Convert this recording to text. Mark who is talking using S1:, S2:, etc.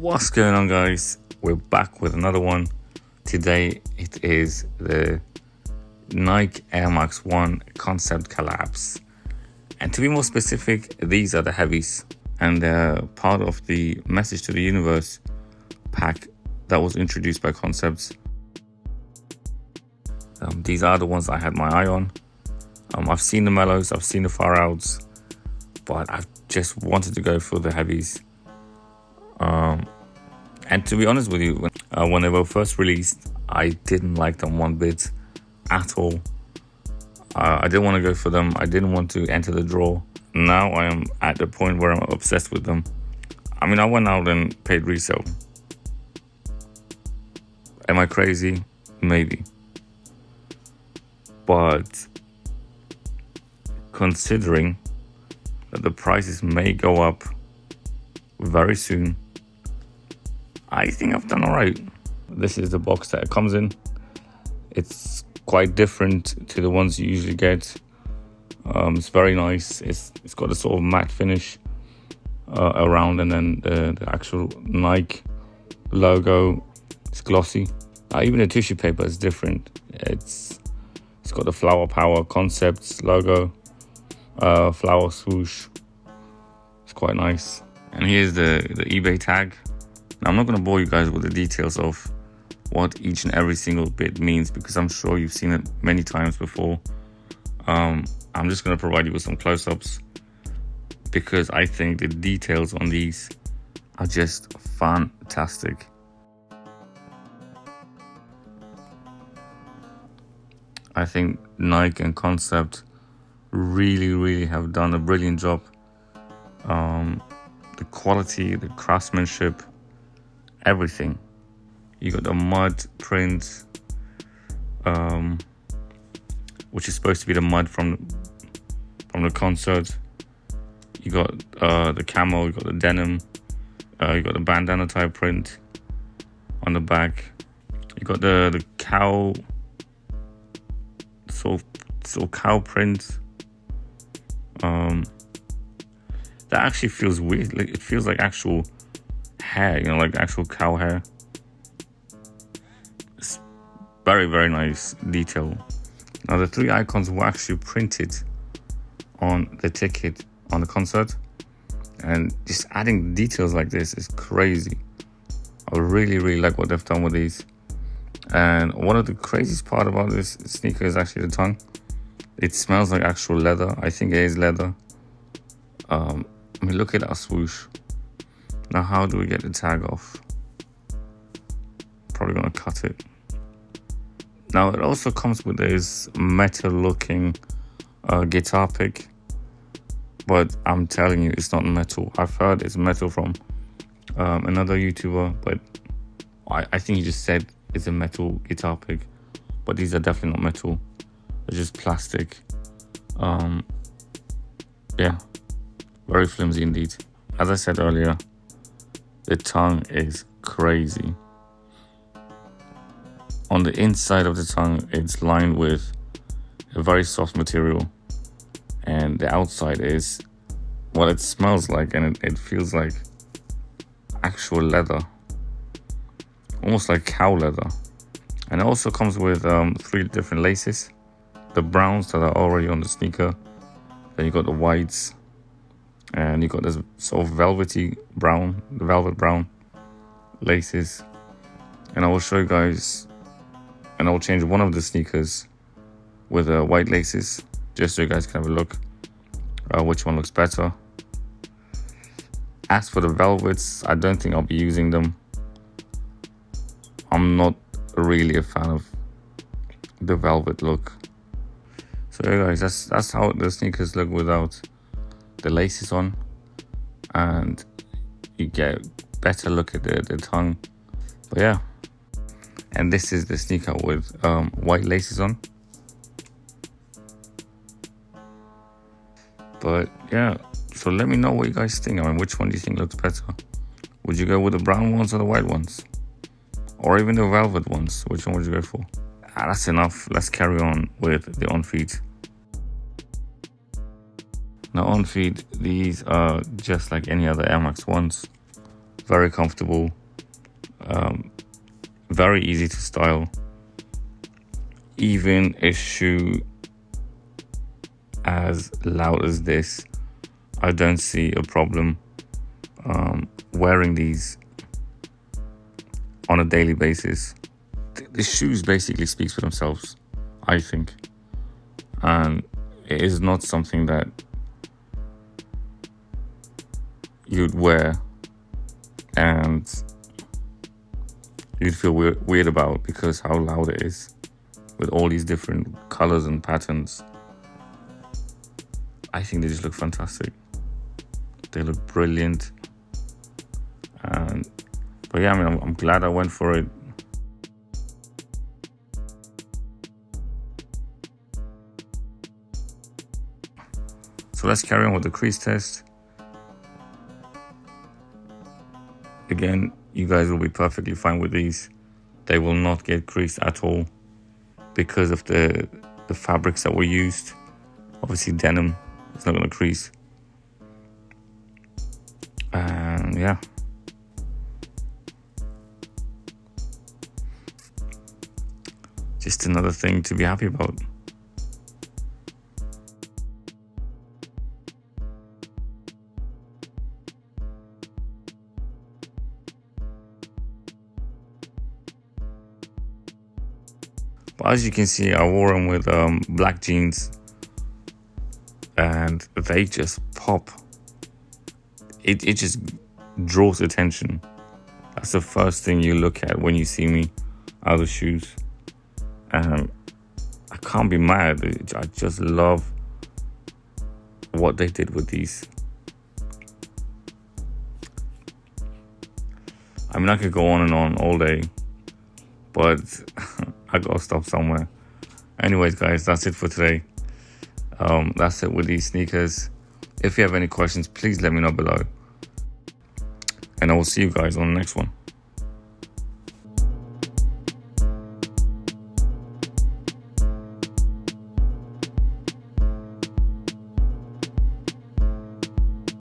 S1: What's going on, guys? We're back with another one. Today it is the Nike Air Max 1 concept collabs, and to be more specific, these are the heavies, and they're part of the Message to the Universe pack that was introduced by Concepts. These are the ones I had my eye on. I've seen the mellows, I've seen the far outs, but I've just wanted to go for the heavies. And to be honest with you, when they were first released, I didn't like them one bit at all. I didn't want to go for them. I didn't want to enter the draw. Now I am at the point where I'm obsessed with them. I mean, I went out and paid resale. Am I crazy? Maybe. But considering that the prices may go up very soon, I think I've done all right. This is the box that it comes in. It's quite different to the ones you usually get. It's very nice. It's got a sort of matte finish around, and then the actual Nike logo is glossy. Even the tissue paper is different. It's got the Flower Power Concepts logo, flower swoosh. It's quite nice. And here's the eBay tag. Now, I'm not going to bore you guys with the details of what each and every single bit means, because I'm sure you've seen it many times before. I'm just going to provide you with some close-ups, because I think the details on these are just fantastic. I think Nike and Concept really have done a brilliant job. The quality, the craftsmanship, everything. You got the mud print, which is supposed to be the mud from the concert. You got the camo, you got the denim, you got the bandana type print on the back. You got the cow, sort of cow print. That actually feels weird. Like, it feels like actual hair, like actual cow hair. It's very nice detail. Now, the three icons were actually printed on the ticket on the concert, and just adding details like this is crazy. I really like what they've done with these. And one of the craziest part about this sneaker is actually the tongue. It smells like actual leather. I think it is leather. I mean, look at that swoosh. Now, how do we get the tag off? Probably gonna cut it. Now, it also comes with this metal-looking guitar pick, but I'm telling you, it's not metal. I've heard it's metal from another YouTuber, but I think he just said it's a metal guitar pick. But these are definitely not metal. They're just plastic. Yeah, very flimsy indeed. As I said earlier, the tongue is crazy. On the inside of the tongue, it's lined with a very soft material, and the outside is what it smells like, and it feels like actual leather, almost like cow leather. And it also comes with 3 different laces: the browns that are already on the sneaker, then you got the whites, and you got this sort of velvety brown, the velvet brown laces. And I will show you guys, and I will change one of the sneakers with white laces, just so you guys can have a look which one looks better. As for the velvets, I don't think I'll be using them. I'm not really a fan of the velvet look. So yeah, guys, that's how the sneakers look without the laces on, and you get better look at the tongue. But yeah, and this is the sneaker with white laces on. But yeah, so let me know what you guys think. I mean, which one do you think looks better? Would you go with the brown ones or the white ones, or even the velvet ones? Which one would you go for? That's enough. Let's carry on with the on feet. Now, on feet, these are just like any other Air Max 1s. Very comfortable. Very easy to style. Even a shoe as loud as this, I don't see a problem wearing these on a daily basis. The shoes basically speaks for themselves, I think, and it is not something that you'd wear and you'd feel weird about because how loud it is with all these different colors and patterns. I think they just look fantastic. They look brilliant. But yeah, I mean, I'm glad I went for it. So let's carry on with the crease test. Again, you guys will be perfectly fine with these. They will not get creased at all because of the fabrics that were used. Obviously denim, it's not going to crease. And yeah. Just another thing to be happy about. But as you can see, I wore them with black jeans and they just pop. It just draws attention. That's the first thing you look at when you see me out of shoes. And I can't be mad. I just love what they did with these. I mean, I could go on and on all day, but I gotta stop somewhere. Anyways, guys, that's it for today. That's it with these sneakers. If you have any questions, please let me know below. And I will see you guys on the next one.